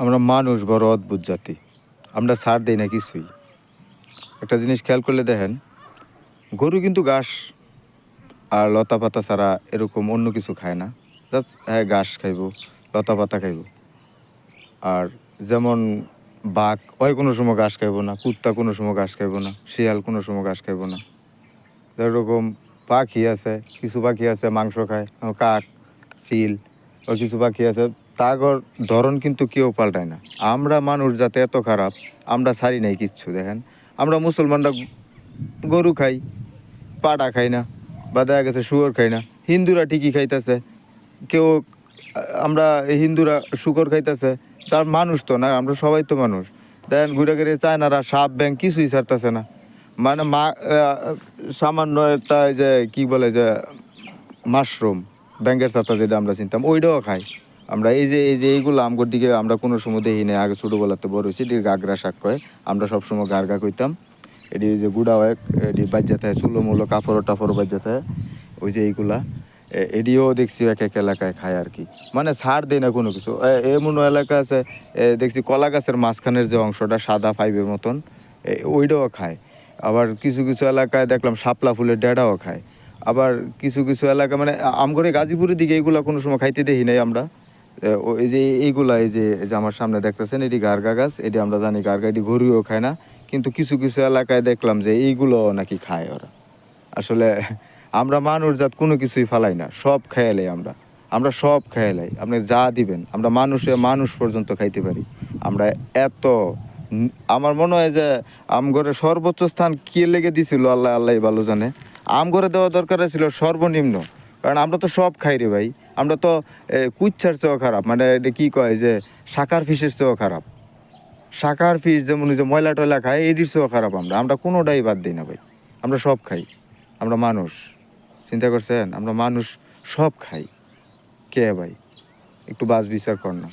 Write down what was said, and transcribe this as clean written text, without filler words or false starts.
আমরা মানুষ বড় অদ্ভুত জাতি। আমরা ছাড় দেই না কিছুই। একটা জিনিস খেয়াল করলে দেখেন, গরু কিন্তু ঘাস আর লতা পাতা ছাড়া এরকম অন্য কিছু খায় না। জাস্ট হ্যাঁ, ঘাস খাইব, লতা পাতা খাইব। আর যেমন বাঘ ওই কোনো সময় ঘাস খাইব না, কুত্তা কোনো সময় ঘাস খাইব না, শিয়াল কোনো সময় ঘাস খাইব না। যেরকম পাখি আছে, কিছু পাখি আছে মাংস খায়, কাক, চিল, ও কিছু পাখি আছে তাগর ধরন কিন্তু কেউ পাল্টায় না। আমরা মানুষ যাতে এত খারাপ, আমরা ছাড়ি নাই কিচ্ছু। দেখেন, আমরা মুসলমানরা গরু খাই, পাড়া খাই না, বা দেখা গেছে শুয়োর খাই না। হিন্দুরা ঠিকই খাইতেছে, কেউ আমরা হিন্দুরা শুকর খাইতেছে, তার মানুষ তো না, আমরা সবাই তো মানুষ। দেখেন ঘুরে ঘুরে চায়নারা সাপ ব্যাং কিছুই ছাড়তেছে না। মানে সামান্য একটা যে কি বলে যে মাশরুম, ব্যাঙ্গের ছাতা যেটা আমরা চিনতাম, ওইটাও খাই আমরা। এই যে এইগুলো আমগর দিকে আমরা কোনো সময় দেখি না। আগে ছোটোবেলাতে বড় হয়েছি, এটির গাগরা শাক কয়, আমরা সবসময় গার্গা কইতাম। এটি যে গুড়া হয়, এটি বাজ্যা থাকে, চুলো মুলো কাপড় টাপড় বাজ্যা থাকে, ওই যে এইগুলা এডিও দেখছি এক এক এলাকায় খায় আর কি। মানে ছাড় দেয় না কোনো কিছু। এমন এলাকা আছে দেখছি কলা গাছের মাঝখানের যে অংশটা সাদা পাইপের মতন, ওইটাও খায়। আবার কিছু কিছু এলাকায় দেখলাম শাপলা ফুলের ডেড়াও খায়। আবার কিছু কিছু এলাকা মানে আমগরে গাজীপুরের দিকে এইগুলা কোনো সময় খাইতে দেখি নাই আমরা। এই যে এইগুলা এই যে আমার সামনে দেখতেছেন, এটি গার্গা গাছ, এটি আমরা জানি গার্গা, এটি গরুও খায় না। কিন্তু কিছু কিছু এলাকায় দেখলাম যে এইগুলো নাকি খায় ওরা। আসলে আমরা মানুষ জাত কোনো কিছুই ফালাই না, সব খেয়ালাই আমরা। আমরা সব খেয়ালাই, আপনি যা দিবেন আমরা মানুষ পর্যন্ত খাইতে পারি। আমরা এত আমার মনে হয় যে আমগরে সর্বোচ্চ স্থান কে লেগে দিছিল আল্লাহ আল্লাহ ভালো জানে। আমগরে দেওয়া দরকার ছিল সর্বনিম্ন, কারণ আমরা তো সব খাই রে ভাই। আমরা তো কুচ্ছার চেয়েও খারাপ, মানে এটা কী কয় যে শাকার ফিশের চেয়েও খারাপ। শাকার ফিশ যেমন যে ময়লা টয়লা খায়, এটির চেয়েও খারাপ আমরা। আমরা কোনোটাই বাদ দিই না ভাই, আমরা সব খাই। আমরা মানুষ, চিন্তা করছেন, আমরা মানুষ সব খাই। কে ভাই একটু বাস বিচার কর না।